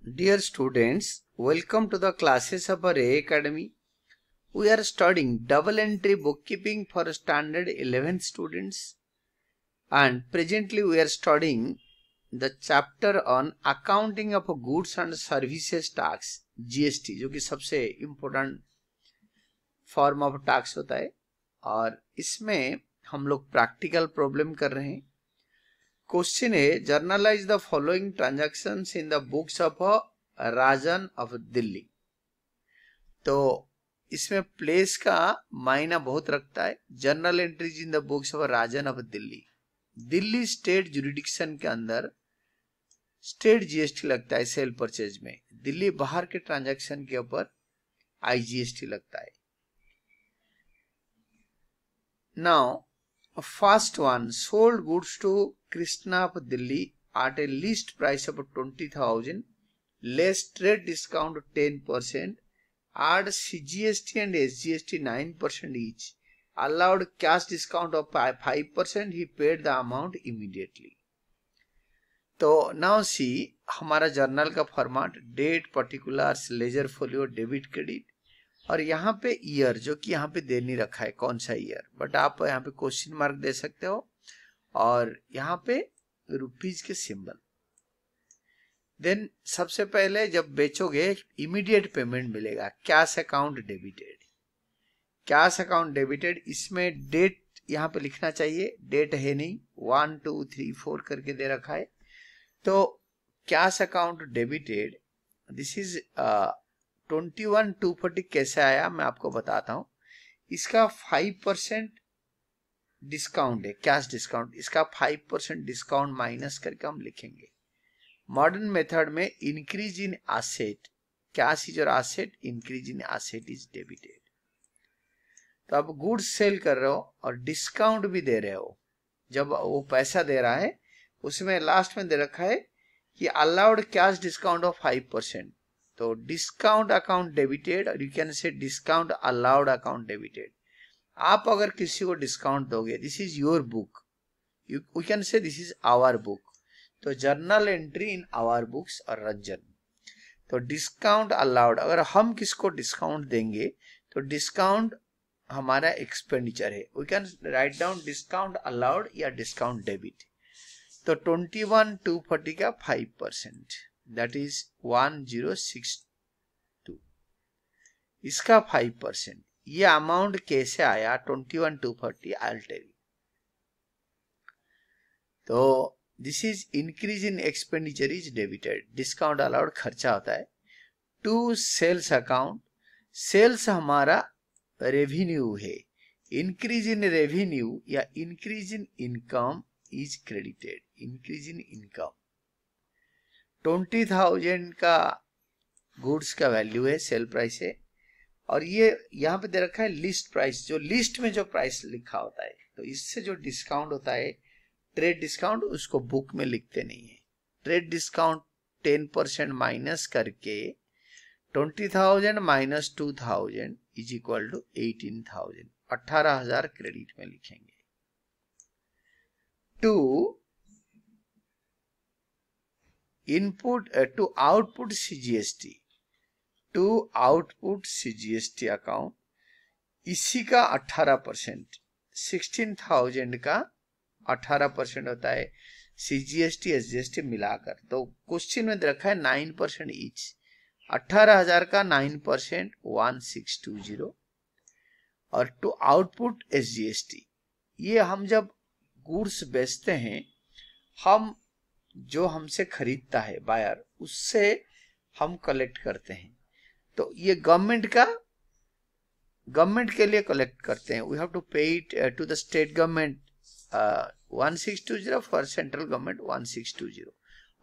Dear students, welcome to the classes of our Academy. We are studying double entry bookkeeping for standard 11th students, and presently we are studying the chapter on accounting of goods and services tax GST, जो कि सबसे important form of tax होता है। और इसमें हम लोग practical problem कर रहे हैं। क्वेश्चन है, generalized the following transactions in the books of Rajan of Delhi. तो इसमें प्लेस का मायना बहुत रखता है। Journal entries in the books of Rajan of Delhi, Delhi state jurisdiction के अंदर स्टेट जीएसटी लगता है सेल परचेज में। दिल्ली बाहर के ट्रांजैक्शन के ऊपर आईजीएसटी लगता है। Now first one, sold goods to Krishna of Delhi at a list price of 20,000, less trade discount 10%, add CGST and SGST 9% each, allowed cash discount of 5%, he paid the amount immediately. तो now see हमारा journal का format, date, particulars, ledger folio, debit, credit, और यहाँ पे year जो कि यहाँ पे दे नहीं रखा है कौन सा ईयर, बट आप यहाँ पे क्वेश्चन मार्क दे सकते हो, और यहाँ पे रुपीज के सिंबल। देन सबसे पहले जब बेचोगे इमीडिएट पेमेंट मिलेगा, cash account debited. Cash account debited, इसमें डेट यहाँ पे लिखना चाहिए, डेट है नहीं, 1 2 3 4 करके दे रखा है। तो cash account debited, this is 21,240 कैसे आया मैं आपको बताता हूं। इसका 5% डिस्काउंट है, कैश डिस्काउंट, इसका 5% डिस्काउंट माइनस करके हम लिखेंगे। मॉडर्न मेथड में increase in asset, cash is your asset, increase in asset is debited. तो आप गुड्स सेल कर रहे हो और डिस्काउंट भी दे रहे हो, जब वो पैसा दे रहा है उसमें लास्ट में दे रखा है कि अलाउड कैश डिस्काउंट ऑफ 5%। तो डिस्काउंट अकाउंट डेबिटेड, और you can say discount allowed account debited. आप अगर किसी को डिस्काउंट दोगे, this is your book, you can say this is our book. तो journal entry in our books और रंजन। तो डिस्काउंट अलाउड, अगर हम किसको डिस्काउंट देंगे तो डिस्काउंट हमारा एक्सपेंडिचर है, we can write down discount allowed या डिस्काउंट डेबिट। तो 21,240 का 5%, that is 1062, इसका 5%। ये अमाउंट कैसे आया 21,240, आई विल टेल यू। तो this is increase in expenditure is debited, discount allowed खर्चा होता है। टू सेल्स अकाउंट, सेल्स हमारा रेवेन्यू है, इंक्रीज इन रेवेन्यू या increase in income is credited, increase in income. 20,000 का गुड्स का वैल्यू है, सेल प्राइस है, और ये यहाँ पे दे रखा है लिस्ट प्राइस, जो लिस्ट में जो प्राइस लिखा होता है। तो इससे जो डिस्काउंट होता है ट्रेड डिस्काउंट, उसको बुक में लिखते नहीं है। ट्रेड डिस्काउंट 10% माइनस करके 20,000 minus 2,000 is equal to 18,000, 18,000 credit में लिखेंगे। To input to output CGST, to output CGST account, इसी का 18%, 16,000 का 18% होता है CGST SGST मिलाकर। तो क्वेश्चन में रखा है 9% ईच, 18,000 का 9% 1620। और टू आउटपुट SGST, ये हम जब गुड्स बेचते हैं, हम जो हमसे खरीदता है बायर, उससे हम कलेक्ट करते हैं। तो ये गवर्नमेंट के लिए कलेक्ट करते हैं। We have to pay it to the state government 1620, for central government 1620,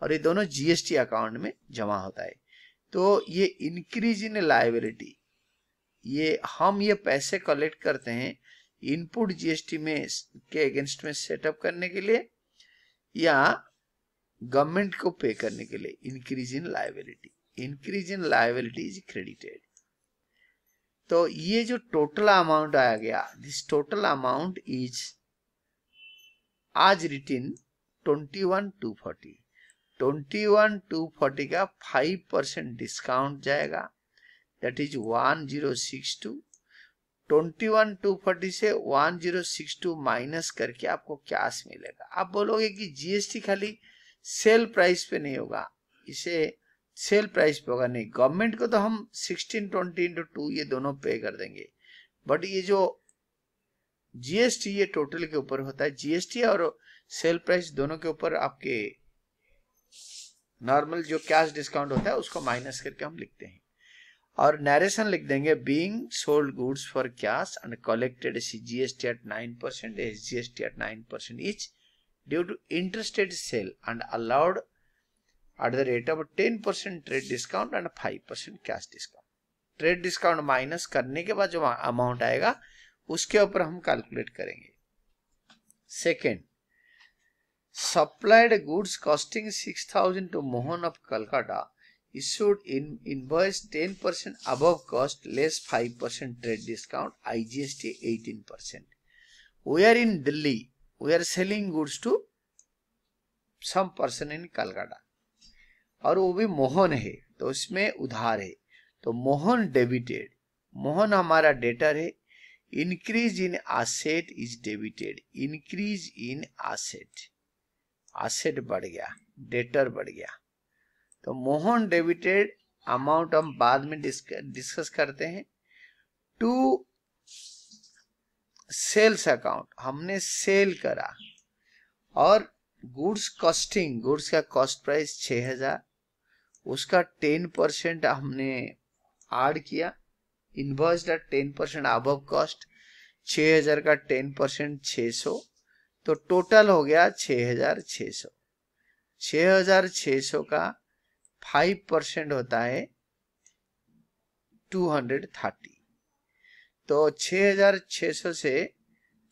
और ये दोनों जीएसटी अकाउंट में जमा होता है। तो ये इंक्रीज इन लायबिलिटी, ये हम ये पैसे कलेक्ट करते हैं इनपुट जीएसटी में के अगेंस्ट में सेटअप करने के लिए या गवर्नमेंट को पे करने के लिए। Increase in liability, increase in liability is credited. तो ये जो टोटल अमाउंट आया गया, दिस टोटल अमाउंट इज आज रिटन 21,240। 21,240 का 5% डिस्काउंट जाएगा, दैट इज 1062। 21,240 से 1062 माइनस करके आपको कैश मिलेगा। आप बोलोगे कि जीएसटी खाली सेल प्राइस पे नहीं होगा, इसे सेल प्राइस पे होगा। नहीं, गवर्नमेंट को तो हम 1620 into 2 ये दोनों पे कर देंगे, बट ये जो जीएसटी ये टोटल के ऊपर होता है। जीएसटी और सेल प्राइस दोनों के ऊपर आपके नॉर्मल जो कैश डिस्काउंट होता है उसको माइनस करके हम लिखते हैं। और नरेशन लिख देंगे, being sold goods for cash and collected GST at 9%, SGST at 9% each due to interstate sale and allowed at the rate of 10% trade discount and 5% cash discount। Trade discount minus करने के बाद जो amount आएगा उसके ऊपर हम calculate करेंगे। Second, supplied goods costing 6,000 to Mohan of Calcutta issued in invoice 10% above cost less 5% trade discount, IGST 18%. We are in Delhi, we are selling goods to some person in Calcutta और वो भी मोहन है, तो उसमें उधार है, तो मोहन डेबिटेड, मोहन हमारा डेटर है। Increase in asset is debited, increase in asset, asset बढ़ गया, डेटर बढ़ गया, तो मोहन डेबिटेड अमाउंट हम बाद में डिस्कस करते हैं। टू सेल्स अकाउंट, हमने सेल करा, और गुड्स कॉस्टिंग, गुड्स का कॉस्ट प्राइस 6,000, उसका 10% हमने ऐड किया, इनवॉइस 10% अबव कॉस्ट, 6,000 का 10% 600, तो टोटल हो गया 6,600। 6,600 का 5% होता है 230, तो 6,600 से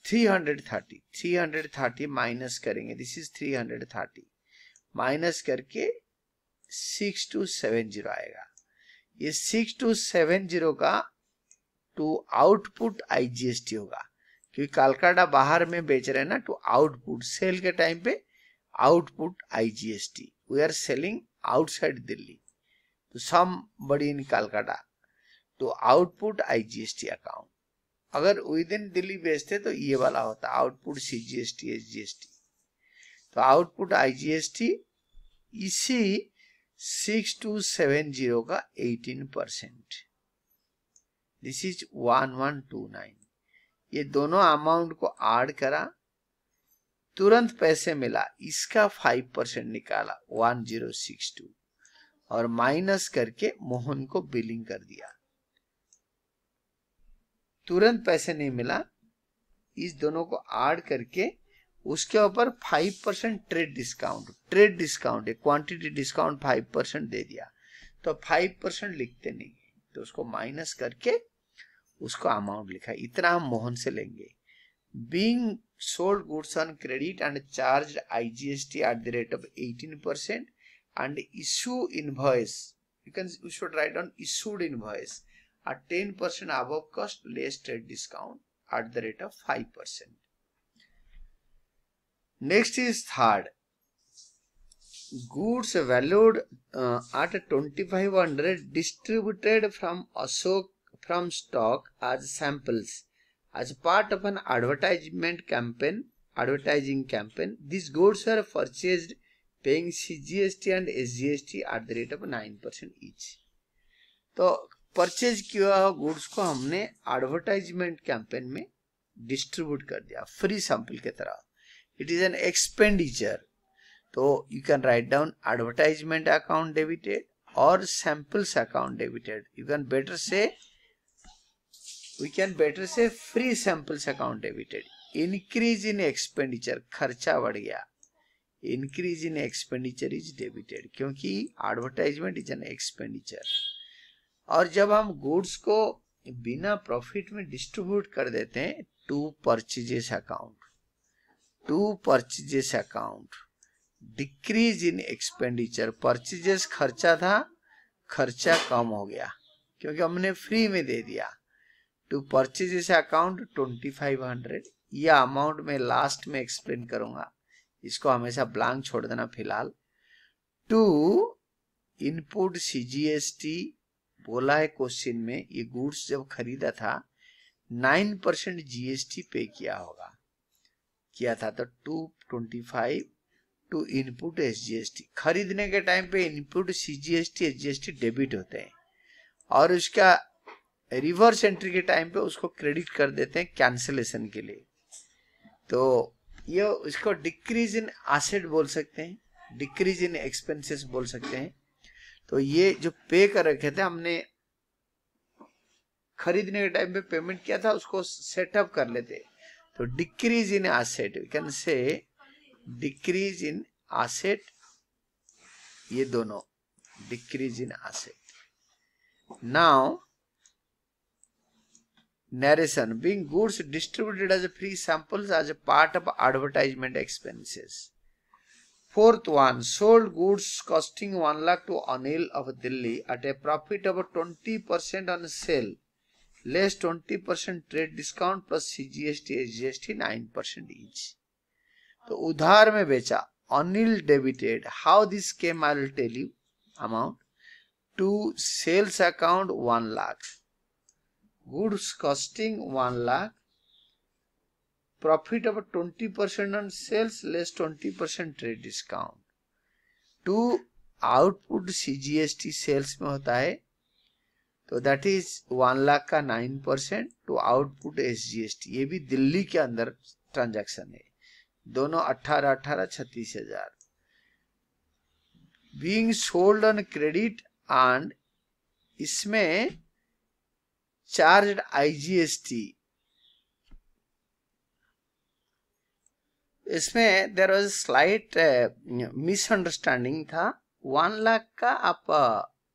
330 माइनस करेंगे, दिस इज 330 माइनस करके 6270 आएगा। ये 6270 का टू आउटपुट आईजीएसटी होगा, क्योंकि कलकत्ता बाहर में बेच रहे हैं ना, टू आउटपुट, सेल के टाइम पे output IGST, we are selling outside Delhi, तो समबडी इन कलकत्ता, तो आउटपुट आईजीएसटी अकाउंट। अगर विद इन दिल्ली बेचते तो ये वाला होता आउटपुट सीजीएसटी एसजीएसटी, तो आउटपुट आईजीएसटी इसी 6270 का 18%, दिस इज 1129। ये दोनों अमाउंट को ऐड करा, तुरंत पैसे मिला, इसका 5% निकाला 1062, और माइनस करके मोहन को बिलिंग कर दिया। तुरंत पैसे नहीं मिला, इस दोनों को ऐड करके उसके ऊपर 5% ट्रेड डिस्काउंट है, क्वांटिटी डिस्काउंट 5% दे दिया, तो 5% लिखते नहीं, तो उसको माइनस करके उसको अमाउंट लिखा, इतना हम मोहन से लेंगे। Being sold goods on credit and charged IGST at the rate of 18% and issue invoice, you should write down issued invoice at 10% above cost less trade discount at the rate of 5%. Next is third, goods valued at 2,500 distributed from Ashok from stock as samples as part of an advertising campaign. These goods are purchased paying CGST and SGST at the rate of 9% each. तो purchase किया हुआ goods को हमने advertisement campaign में distribute कर दिया free sample की तरह, इट इज एन एक्सपेंडिचर, तो you can write down advertisement account debited और samples account debited. You can better say, we can better say free samples account debited. Increase in expenditure, खर्चा बढ़ गया, increase in expenditure is debited, क्योंकि advertisement is an expenditure. और जब हम goods को बिना प्रॉफिट में डिस्ट्रीब्यूट कर देते हैं, to purchases account, decrease in expenditure, purchases खर्चा था, खर्चा कम हो गया क्योंकि हमने फ्री में दे दिया। टू परचेजेस अकाउंट 2,500, यह अमाउंट मैं लास्ट में एक्सप्लेन करूंगा, इसको हमेशा ब्लैंक छोड़ देना फिलहाल। टू इनपुट CGST बोला है क्वेश्चन में, ये गुड्स जब खरीदा था 9% GST पे किया था, तो 225 टू इनपुट SGST। खरीदने के टाइम पे इनपुट CGST SGST डेबिट होते हैं और उसका रिवर्स एंट्री के टाइम पे उसको क्रेडिट कर देते हैं कैंसिलेशन के लिए। तो ये इसको डिक्रीज इन एसेट बोल सकते हैं, डिक्रीज इन एक्सपेंसेस बोल सकते हैं। तो ये जो पे कर रखे थे हमने खरीदने के टाइम पे पेमेंट किया था, उसको सेटअप कर लेते। तो decrease in asset, we can say decrease in asset, ये दोनों decrease in asset. Now narration, being goods distributed as a free samples as a part of advertisement expenses. Fourth one, sold goods costing 1 lakh to Anil of Delhi at a profit of 20% on sale, less 20% trade discount plus CGST SGST 9% each. तो उधार में बेचा, Anil debited. How this came I will tell you. Amount to sales account 1 lakh. Goods costing 1 lakh, profit of 20% on sales less 20% trade discount. To output CGST sales में होता है, तो that is 1 lakh का 9% to output SGST, ये भी दिल्ली के अंदर transaction है, दोनों 18 36,000। Being sold on credit and इसमें चार्ज IGST, इसमें देयर वाज स्लाइट मिसअंडरस्टैंडिंग था। 1 लाख का आप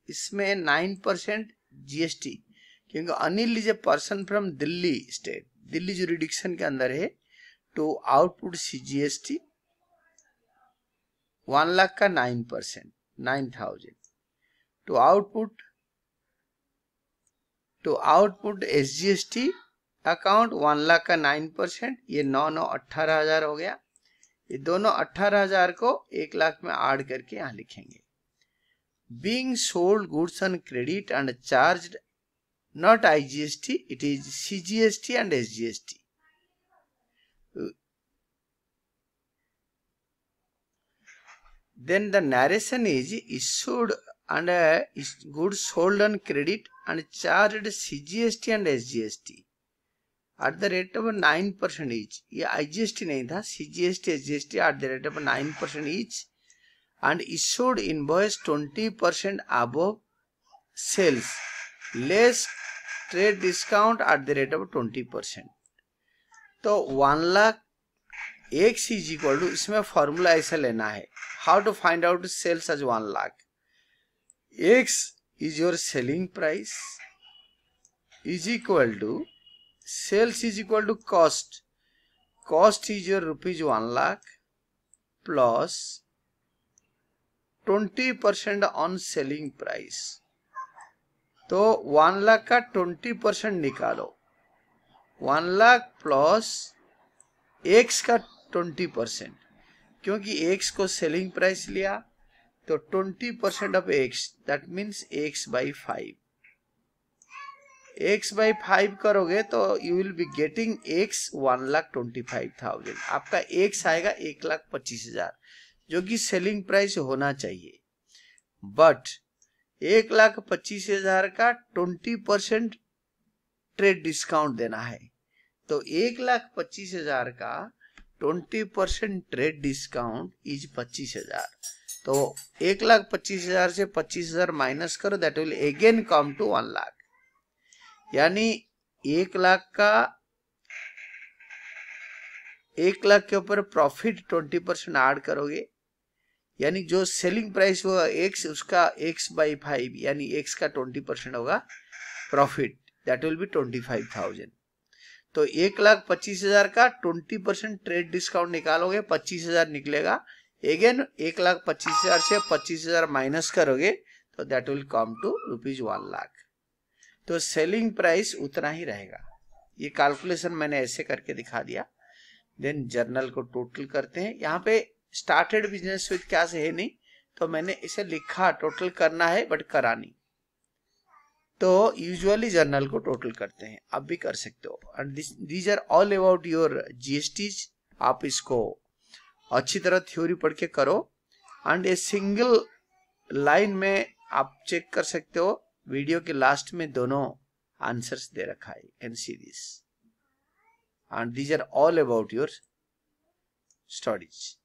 इसमें 9% GST, क्योंकि Anil is a person from Delhi state, Delhi jurisdiction के अंदर है, टू आउटपुट CGST 1 लाख का 9%, 9,000 to output SGST account 1 lakh का 9%, ये 18,000 हो गया। ये दोनों 18,000 को 1 लाख में ऐड करके यहाँ लिखेंगे। Being sold goods on credit and charged not IGST, it is CGST and SGST। Then the narration is issued and goods sold on credit and charged CGST and SGST at the rate of 9% each. ये IGST नहीं था, CGST SGST at the rate of 9% each and issued invoice 20% above sales less trade discount at the rate of 20%. तो 1 lakh X is equal to, इसमें formula ऐसा लेना है, how to find out sales as 1 lakh. X is your selling price is equal to sales is equal to cost. Cost is your rupees 1 lakh plus 20% on selling price. तो 1 लाख का 20% निकालो, 1 lakh plus X का 20%, क्योंकि X को selling price लिया तो 20% of X, that means X by 5। X by 5 करोगे तो you will be getting X 1,25,000। आपका X आएगा 1,25,000, जो कि सेलिंग प्राइस होना चाहिए। बट 1,25,000 का 20% ट्रेड डिस्काउंट देना है, तो 1,25,000 का 20% ट्रेड डिस्काउंट इज 25,000। तो 1,25,000 से 25,000 माइनस करो, that will again come to 1 lakh. यानी 1 लाख के ऊपर प्रॉफिट 20% ऐड करोगे, यानी जो सेलिंग प्राइस होगा X, उसका X by 5 यानी X का 20% होगा प्रॉफिट, दैट विल बी 25,000। तो 1,25,000 का 20% ट्रेड डिस्काउंट निकालोगे, 25,000 निकलेगा। अगेन 1,25,000 से 25,000 माइनस करोगे तो that will come to rupees 1 lakh. तो सेलिंग प्राइस उतना ही रहेगा। ये कैलकुलेशन मैंने ऐसे करके दिखा दिया। देन जर्नल को टोटल करते हैं। यहाँ पे स्टार्टेड बिजनेस विद कैश है नहीं, तो मैंने इसे लिखा टोटल करना है बट करा नहीं। तो यूजुअली जर्नल को टोटल करते हैं, आप भी कर सकते हो। And these are all about your GSTs. आप इसको अच्छी तरह थ्योरी पढ़ के करो एंड ए सिंगल लाइन में आप चेक कर सकते हो, वीडियो के लास्ट में दोनों आंसर्स दे रखा है, can see this and these are all about your studies.